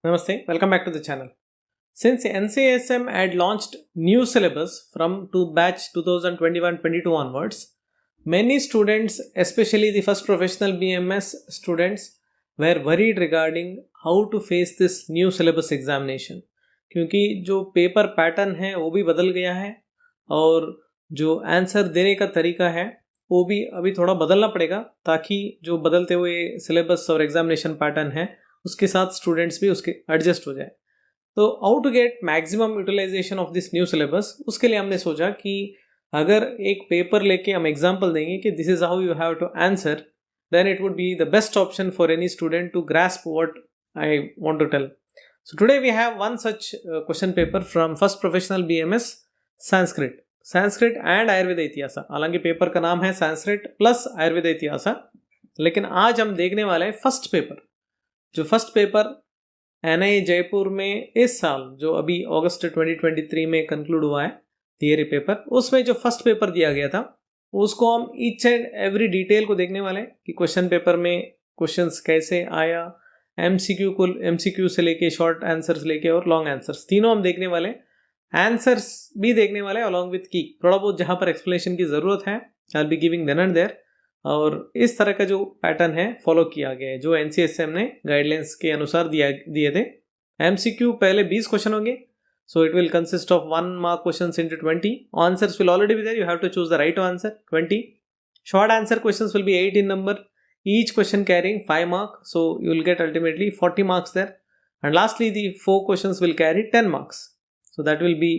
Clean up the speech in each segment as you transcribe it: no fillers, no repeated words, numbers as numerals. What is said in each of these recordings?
Namaste, welcome back to the channel. Since NCSM had launched new syllabus from batch 2021-22 onwards, many students, especially the first professional BMS students, were worried regarding how to face this new syllabus examination. क्योंकि जो paper pattern है वो भी बदल गया है और जो आंसर देने का तरीका है वो भी अभी थोड़ा बदलना पड़ेगा ताकि जो बदलते हुए सिलेबस और एग्जामिनेशन पैटर्न है उसके साथ स्टूडेंट्स भी उसके एडजस्ट हो जाए। तो how to get maximum utilization of this new syllabus, उसके लिए हमने सोचा कि अगर एक पेपर लेके हम एग्जांपल देंगे कि this is how you have to answer, then it would be the best option for any student to grasp what I want to tell. So today we have one such question paper from first professional BMS Sanskrit and Ayurveda इतिहास। हालांकि paper का नाम है Sanskrit plus Ayurveda इतिहास, लेकिन आज हम देखने वाले हैं फर्स्ट पेपर। जो फर्स्ट पेपर NIE जयपुर में इस साल जो अभी अगस्त 2023 में कंक्लूड हुआ है थियरी पेपर, उसमें जो फर्स्ट पेपर दिया गया था उसको हम ईच एंड एवरी डिटेल को देखने वाले हैं कि क्वेश्चन पेपर में क्वेश्चंस कैसे आया, MCQ से लेके शॉर्ट आंसर्स लेके और लॉन्ग आंसर्स तीनों हम देखने वाले। आंसर्स भी देखने वाले अलॉन्ग विथ की, थोड़ा बहुत जहाँ पर एक्सप्लेनेशन की ज़रूरत है I will be giving then and there. और इस तरह का जो पैटर्न है फॉलो किया गया है जो NCSM ने गाइडलाइंस के अनुसार दिए थे। MCQ पहले 20 क्वेश्चन होंगे, so it will consist of 1 mark questions into 20। Answers will already be there, you have to choose the right answer 20। Short answer questions will be 8 in number, each question carrying 5 marks, so you will get ultimately 40 marks there. And lastly the 4 questions will carry 10 marks, so that will be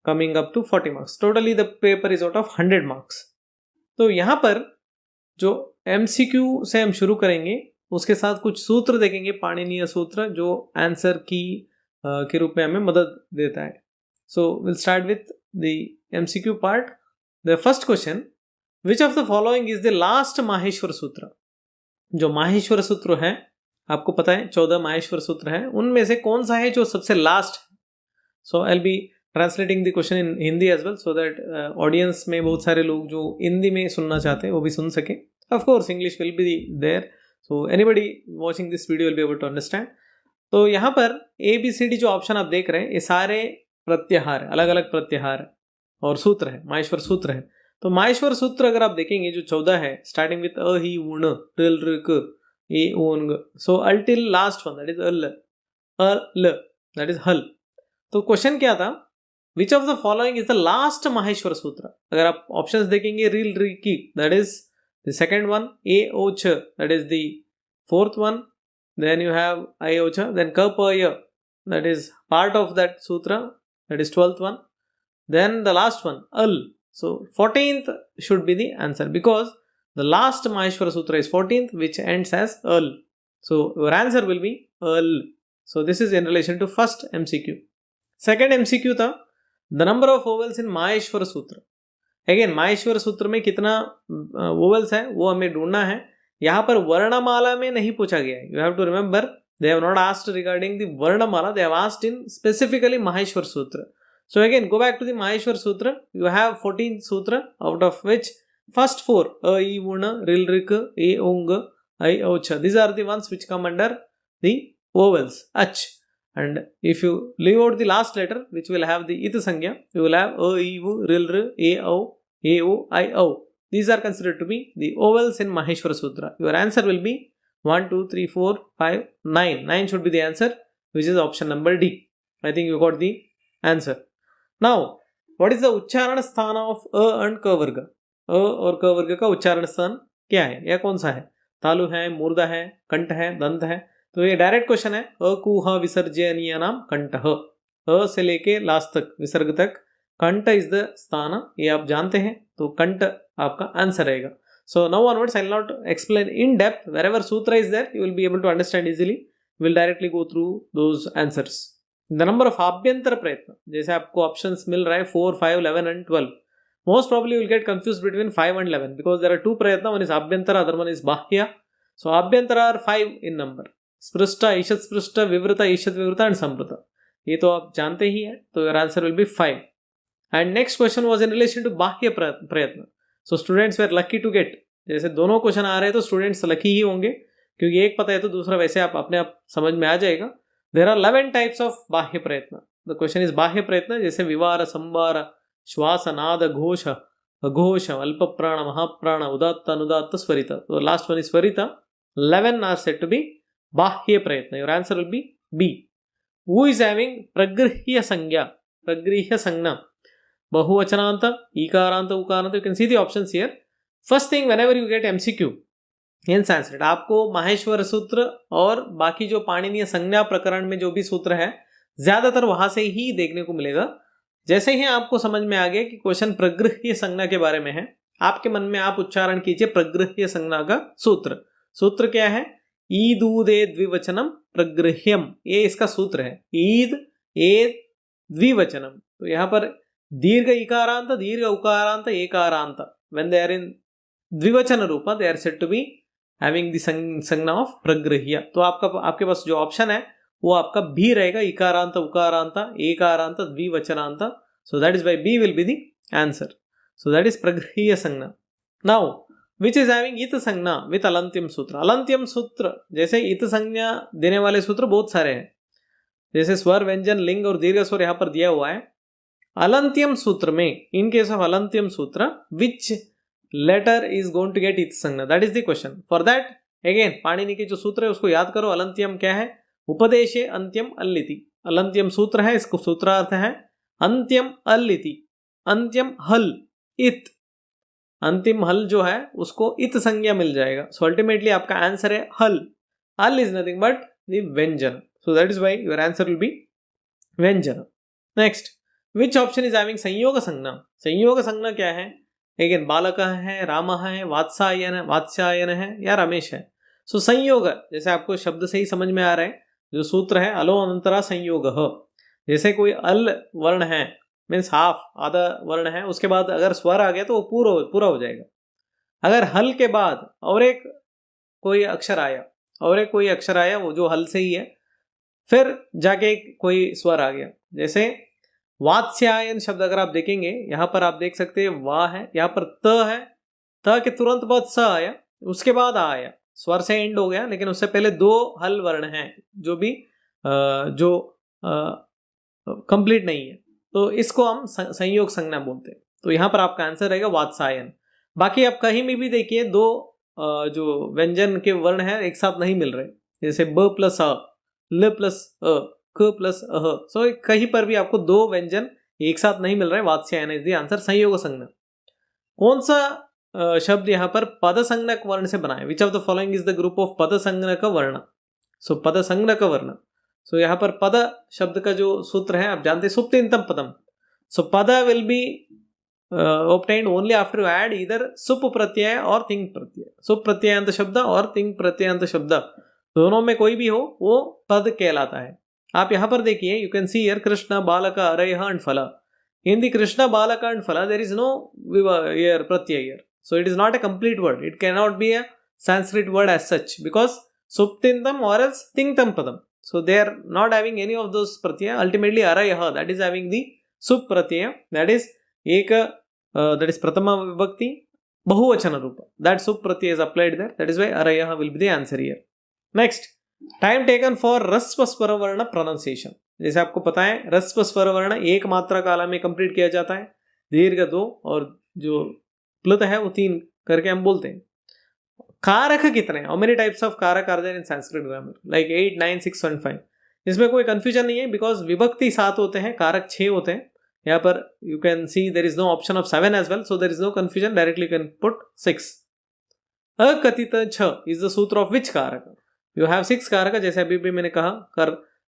coming up to 40 marks. Totally the paper is out of 100 marks. तो यहाँ पर जो MCQ से हम शुरू करेंगे उसके साथ कुछ सूत्र देखेंगे, पाणिनीय सूत्र जो आंसर की के रूप में हमें मदद देता है। So we'll start with the MCQ part. The first question, which of the following is the last Maheshwar सूत्र? जो माहेश्वर सूत्र है आपको पता है 14 माहेश्वर सूत्र हैं, उनमें से कौन सा है जो सबसे last? So I will be translating the question in Hindi as well so that audience में बहुत सारे लोग जो हिंदी में सुनना चाहते हैं वो भी सुन सकें। Of course English will be there, so anybody watching this video will be able to understand. तो यहाँ पर ABCD जो ऑप्शन आप देख रहे हैं ये सारे प्रत्याहार, अलग अलग प्रत्याहार और सूत्र है, माहेश्वर सूत्र है। तो माहेश्वर सूत्र अगर आप देखेंगे जो 14 है, स्टार्टिंग विथ अ ही उण टिल ऋक ए ओंग, so until last one that is अल दैट इज हल। तो क्वेश्चन क्या था, which of the following is the last माहेश्वर सूत्र? अगर आप ऑप्शंस देखेंगे रिल रिकी that is the second one, ए ओछ that is the fourth one, then you have आई ओछ, देन क प य that is part of that सूत्र that is 12th one, then the last one al. So 14th should be the answer because the last Maheshwara Sutra is 14th which ends as al. So your answer will be al. So this is in relation to first MCQ. Second MCQ था the number of vowels in Maheshwara Sutra. Again Maheshwara Sutra में कितना vowels है वो हमें ढूंढना है। यहाँ पर वर्णमाला में नहीं पूछा गया है। You have to remember they have not asked regarding the वर्णमाला, they have asked in specifically Maheshwara Sutra. So again go back to the Maheshwar Sutra. You have 14 sutra out of which first 4 a I una ril rik e ong I oucha, these are the ones which come under the vowels ach, and if you leave out the last letter which will have the it sangya, you will have a I u ril r e o I o. These are considered to be the vowels in Maheshwar Sutra. Your answer will be 1 2 3 4 5 9 should be the answer, which is option number D. I think you got the answer. Now what is the उच्चारण स्थान of a and क वर्ग? अ और क वर्ग का उच्चारण स्थान क्या है, यह कौन सा है? तालु है, मूर्धा है, कंठ है, दंत है? तो ये डायरेक्ट क्वेश्चन है। अ कुह विसर्जनीय नाम कंठ, अ से लेके लास्ट तक विसर्ग तक कंठ इज द स्थान, ये आप जानते हैं, तो कंठ आपका आंसर रहेगा। So now onwards I will not explain in depth, wherever सूत्र is there you will be able to understand easily, will directly go through those answers. The number of आभ्यंतर प्रयत्न, जैसे आपको ऑप्शंस मिल रहा है 4 5 11 and 12, most probably you will get confused between 5 and 11 because there are two prayatna, one is abhyantara, other one is bahya. So abhyantara are 5 in number, sprishta, ishat sprishta, vivrita, ishat vivrita and samvrita, ये तो आप जानते ही हैं, तो your answer will be 5. And next question was in relation to bahya prayatna. So students were lucky to get, जैसे दोनों question आ रहे हैं तो स्टूडेंट्स लकी ही होंगे क्योंकि एक पता है तो दूसरा वैसे आप अपने आप समझ में आ जाएगा। देयर आर 11 टाइप्स ऑफ बाह्य प्रयत्न. द क्वेश्चन इज बाह्य प्रयत्न, जैसे विवार, संवार, श्वास, नाद, घोष, अघोष, अल्प प्राण, महाप्राण, उदात्त, अनुदात्त, स्वरित. तो लास्ट वन इज स्वरित. 11 आर सेड टू बी बाह्य प्रयत्न. Your answer will be B. Who is having प्रगृह्य संज्ञा? प्रगृह्य संज्ञा, बहुवचनांत, ईकारांत, उकारांत. You can see the options here. First thing, whenever you get MCQ in Sanskrit, आपको माहेश्वर सूत्र और बाकी जो पाणिनीय संज्ञा प्रकरण में जो भी सूत्र है ज्यादातर वहां से ही देखने को मिलेगा. जैसे ही आपको समझ में आ गया कि क्वेश्चन प्रगृह्य संज्ञा के बारे में है, आपके मन में आप उच्चारण कीजिए प्रगृह्य संज्ञा का सूत्र. सूत्र क्या है? ईदूदे द्विवचनम प्रगृह्यम, ये इसका सूत्र है. ईद ए द्विवचनम. तो यहाँ पर दीर्घ इकारांत, दीर्घ उकारांत, एकारांत, when they are in द्विवचन रूपा, they are said to be having the संज्ञा ऑफ प्रगृह्य. तो आपके पास जो ऑप्शन है वो आपका भी रहेगा, इकारांत, उकारांत, एकारांत, द्विवचनांत. So that is why B will be the answer. So that is प्रगृह्य संज्ञा. नाउ विच इज हैविंग इत संज्ञा विथ अलंत्यम सूत्र. अलंत्यम सूत्र, जैसे इत संज्ञा देने वाले सूत्र बहुत सारे हैं, जैसे स्वर, व्यंजन, लिंग और दीर्घ स्वर यहाँ पर दिया हुआ है. अलंत्यम सूत्र में, इन केस ऑफ अलंत्यम सूत्र, which letter is going to get इत संज्ञा? That is the question. For that again Panini के जो सूत्र है उसको याद करो. अलंत्यम क्या है? उपदेशे अंत्यम अल्लिति. अलंत्यम सूत्र है, इसको सूत्रार्थ है अंत्यम अल्लिति. अंत्यम हल इत, अंतिम हल जो है उसको इत संज्ञा मिल जाएगा. सो अल्टीमेटली आपका आंसर है हल. हल इज नथिंग बट द व्यंजन. So that is why your answer will be व्यंजन. Next, which option is having संयोग संज्ञा? संयोग संज्ञा क्या है? अगेन बालक है, राम है, वात्स्यायन है या रमेश है. सो संयोग, जैसे आपको शब्द से ही समझ में आ रहा है, जो सूत्र है अलो अनंतरा संयोग. जैसे कोई अल वर्ण है, मीन्स हाफ, आधा वर्ण है, उसके बाद अगर स्वर आ गया तो वो पूरा हो जाएगा. अगर हल के बाद और एक कोई अक्षर आया, वो जो हल से ही है, फिर जाके कोई स्वर आ गया. जैसे वात्स्यायन शब्द अगर आप देखेंगे, यहां पर आप देख सकते हैं वाह है, यहां पर त है, त के तुरंत बाद स आया, उसके बाद आ आया, स्वर से एंड हो गया, लेकिन उससे पहले दो हल वर्ण हैं जो भी जो कंप्लीट नहीं है, तो इसको हम संयोग संज्ञा बोलते हैं. तो यहाँ पर आपका आंसर रहेगा वात्स्यायन. बाकी आप कहीं में भी देखिए दो जो व्यंजन के वर्ण हैं एक साथ नहीं मिल रहे, जैसे ब प्लस अ, ल प्लस अ, क प्लस अह. सो कहीं पर भी आपको दो व्यंजन एक साथ नहीं मिल रहे. Vatsyayan is the answer. संयोग संज्ञा. कौन सा शब्द यहाँ पर पद संज्ञक वर्ण से बना है? विच of the following is the group of पद संज्ञक वर्ण? सो पद संज्ञक वर्ण. सो यहाँ पर पद शब्द का जो सूत्र है आप जानते हैं, सुप्तिंतम पदम. सो पद will be obtained only after you add either सुप प्रत्यय और तिंग प्रत्यय. सुप प्रत्ययांत शब्द और तिंग प्रत्ययांत शब्द दोनों में कोई भी हो वो पद कहलाता है. आप यहाँ पर देखिए, you can see here Krishna, बालक, अरयः एंड फल. इन द कृष्ण, बालक एंड फल there is no here Pratyaya here. So it is not a complete word. It cannot be a Sanskrit word as such because suptintam or else tingtam padam. So they are not having any of those pratyaya. Ultimately arayah, that is having the sup pratyaya, that is eka, that is pratama vibhakti bahuvachana rupa. That sup pratyaya is applied there. That is why arayah will be the answer here. Next, time taken for rasva swara varna pronunciation. जैसे आपको पता है रस्व स्वर वर्ण एक मात्रा काला में कंप्लीट किया जाता है, दीर्घ 2 और जो प्लुत है वो 3 करके हम बोलते हैं. कारक कितने हैं? How many types of karak are there in Sanskrit grammar? Like 8, 9, 6 and 5. इसमें कोई कंफ्यूजन नहीं है बिकॉज विभक्ति 7 होते हैं, कारक 6 होते हैं. यहाँ पर you can see there is no option of 7 as well, so there is no confusion. Directly can put 6. अकथित छ is the sutra of which karak? You have 6 कारक, जैसे अभी भी मैंने कहा,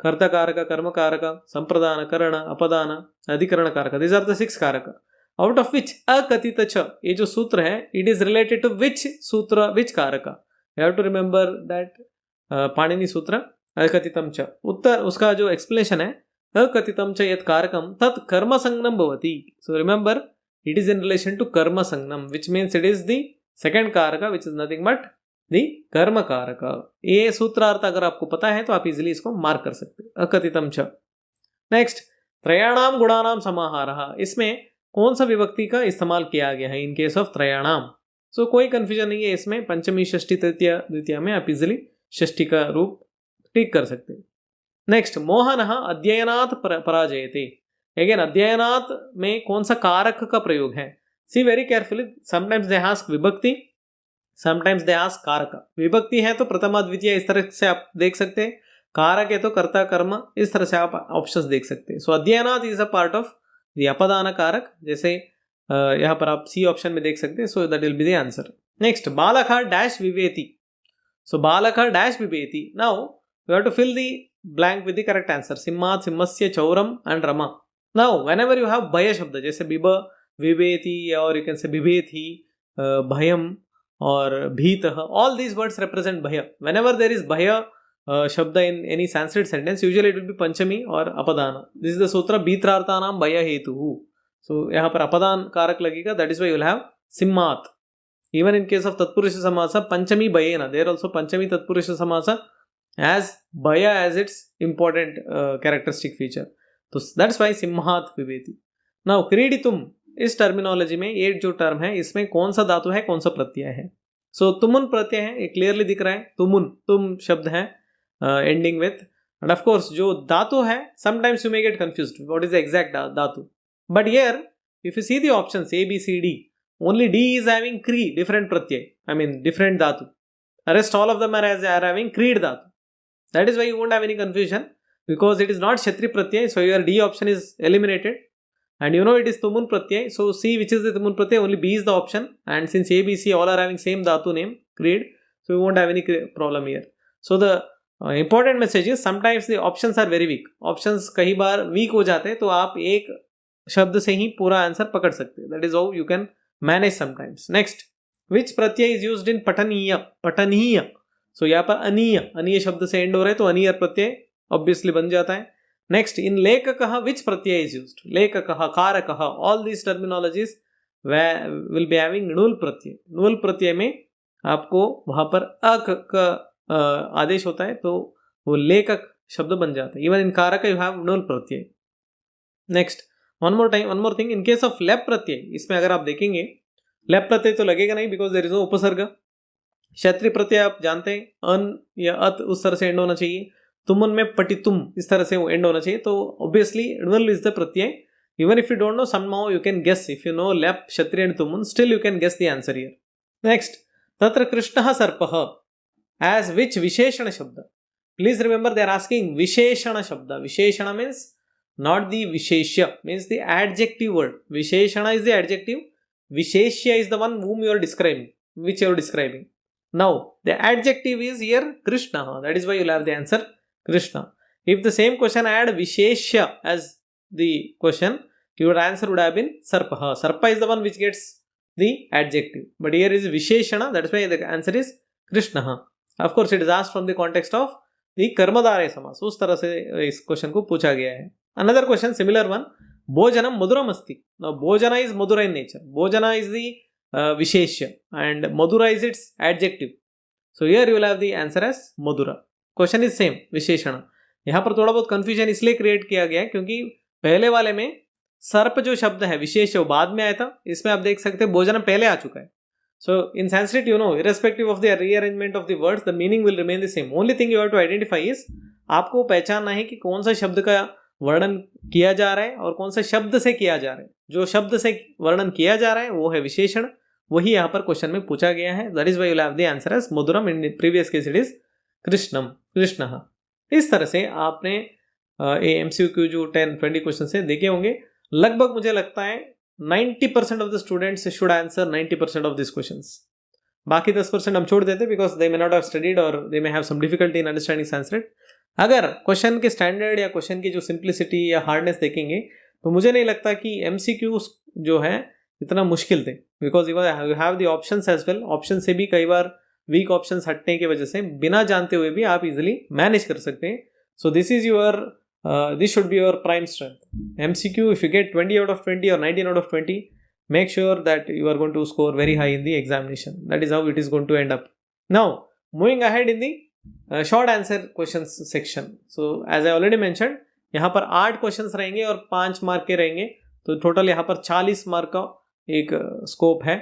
कर्ता कारक, कर्म कारक, संप्रदान, करण, अपदान, अधिकरण कारक. दिस आर द 6 कारक. आउट ऑफ विच अकथित छ, ये जो सूत्र है it is related to which sutra, which karak? You have to remember that Panini sutra अकथितम च. उत्तर उसका जो एक्सप्लेनेशन है, अकथितम च यत् कारकम तत् कर्म संज्ञम भवति. So remember it is in relation to कर्म संज्ञम, which means it is the second कारक which is nothing but the कर्म कारक. ये सूत्रार्थ अगर आपको पता है तो आप इजिली इसको मार्क कर सकते हैं. अकथितम च. नेक्स्ट, त्रयाणाम गुणानाम समाहारः. इसमें कौन सा विभक्ति का इस्तेमाल किया गया है इन केस ऑफ त्रयाणाम? सो कोई कंफ्यूजन नहीं है इसमें. पंचमी, षष्ठी, तृतीया, द्वितीया में आप इजिली षष्ठी का रूप ठीक कर सकते हैं. नेक्स्ट, मोहनः अध्ययनात् पराजयते। अगेन अध्ययनात् में कौन सा कारक का प्रयोग है? See very carefully, sometimes they ask विभक्ति, समटाइम्स दे आस्क कारक। विभक्ति है तो प्रथमा द्वितीय इस तरह से आप देख सकते हैं, कारक है तो कर्ता कर्म, इस तरह से आप ऑप्शंस देख सकते हैं। सो अध्ययनात् is a part of the अपदान कारक, जैसे यहाँ पर आप सी ऑप्शन में देख सकते हैं। So that will be the answer. Next, बालकः डैश विवेति। सो बालकः डैश विवेति। Now you have to fill the blank with the correct answer. Simhat, simhasya, chauram and rama. Now whenever you have bhaya shabda, जैसे बिब, विवेति, or you can say बिभेति, bhayam or bhitah, all these words represent bhaya. Whenever there is bhaya shabda in any Sanskrit sentence, usually it will be panchami or apadana. This is the sutra bhitrarthanam bhaya hetu. So यहाँ पर अपादान कारक लगेगा, that is why you will have simhat. Even in case of tatpurusha samasa, panchami bhayena, there also panchami tatpurusha samasa as bhaya as its important characteristic feature. So that's why simhat viveti. Now क्रीडितुम, इस terminology में ये जो term है इसमें कौन सा धातु है, कौन सा प्रत्यय है? सो तुमुन प्रत्यय है, ये क्लियरली दिख रहा है। तुमुन, तुम शब्द है ending with, and of course जो धातु है sometimes you may get confused what is the exact धातु, but here if you see the options A B C D, only D is having क्री, different Pratyaya, I mean different धातु, rest all of them are having creed धातु. That is why you won't have any confusion, because it is not Kshatri Pratyay, so your D option is eliminated. And you know it is Tumun Pratyay, so C which is the Tumun Pratyay, only B is the option. And since A, B, C all are having same Dhatu name, Creed, so you won't have any problem here. So the important message is sometimes the options are very weak. Options कई बार weak हो जाते हैं, तो आप एक शब्द से ही पूरा आंसर पकड़ सकते हैं. That is how you can manage sometimes. Next, which Pratyay is used in Pataniya? Pataniya. सो यहाँ पर अनीय, अनीय शब्द से एंड हो रहा है तो अनीय प्रत्यय ऑब्वियसली बन जाता है. नेक्स्ट, इन लेखकः विच प्रत्यय इज यूज्ड? लेखकः, कारकः, all these terminologies will be having नुल प्रत्यय. नुल प्रत्यय में आपको वहां पर अक का आदेश होता है तो वो लेखक शब्द बन जाता है. इवन इन कारक you have null Pratyaya. Next, one more thing, in case of लेप प्रत्यय, इसमें अगर आप देखेंगे लेप प्रत्यय तो लगेगा नहीं, बिकॉज देयर इज नो उपसर्ग. क्षत्रिय प्रत्यय आप जानते हैं, अन या अत उस तरह से एंड होना चाहिए. तुमन में पटितुम इस तरह से एंड होना चाहिए. तो obviously null is the Pratyaya. Even if you don't know, somehow you can guess. If you know lep, kshatriya and tumun, still you can guess the answer here. Next, tatra krishnah sarpah as which visheshana shabda? Please remember they are asking visheshana shabda. Visheshana means not the visheshya, means the adjective word. Visheshana is the adjective. Visheshya is the one whom you are describing, which you are describing. Now the adjective is here Krishna, that is why you will have the answer Krishna. If the same question I had Visheshya as the question, your answer would have been Sarpa. Sarpa is the one which gets the adjective, but here is Visheshana, that is why the answer is Krishna. Of course it is asked from the context of the कर्मधारय समास, उस तरह से इस question को पूछा गया है. Another question, similar one, भोजनम मधुरम अस्ति. Now bhojana is madura in nature. Bhojana is the Visheshya and Madhura is its adjective. So here you will have the answer as Madhura. Question is same, Visheshana. यहाँ पर थोड़ा बहुत confusion इसलिए create किया गया है क्योंकि पहले वाले में सर्प जो शब्द है विशेष वो बाद में आया था. इसमें आप देख सकते हैं भोजन पहले आ चुका है. So in Sanskrit, you know, irrespective of the rearrangement of the words, the meaning will remain the same. Only thing you have to identify is आपको पहचानना है कि कौन सा शब्द का वर्णन किया जा रहा है और कौन सा शब्द से किया जा रहा है. जो शब्द से वर्णन किया जा रहा है वो है विशेषण, वही यहाँ पर क्वेश्चन में पूछा गया है. That is why you will have the answer as मधुरम. In previous case it is कृष्णम, कृष्णः. इस तरह से आपने एमसीक्यू जो 10-20 क्वेश्चन से देखे होंगे. लगभग मुझे लगता है 90% of the students should answer 90% of this questions. बाकी 10% हम छोड़ देते because they may not have studied और they may have some difficulty in understanding Sanskrit. अगर क्वेश्चन के स्टैंडर्ड या क्वेश्चन की जो सिंप्लिसिटी या हार्डनेस देखेंगे तो मुझे नहीं लगता कि एमसीक्यू जो है इतना मुश्किल थे, because you have the options as well. Option से भी कई बार वीक ऑप्शंस हटने की वजह से बिना जानते हुए भी आप इजीली मैनेज कर सकते हैं. So this is your this should be your prime strength. MCQ if you get 20 out of 20 or 19 out of 20, make sure that you are going to score very high in the examination. That is how it is going to end up. Now moving ahead in the short answer questions section. So as I already mentioned, यहाँ पर 8 questions रहेंगे और 5 mark के रहेंगे, तो total यहाँ पर 40 mark का एक स्कोप है.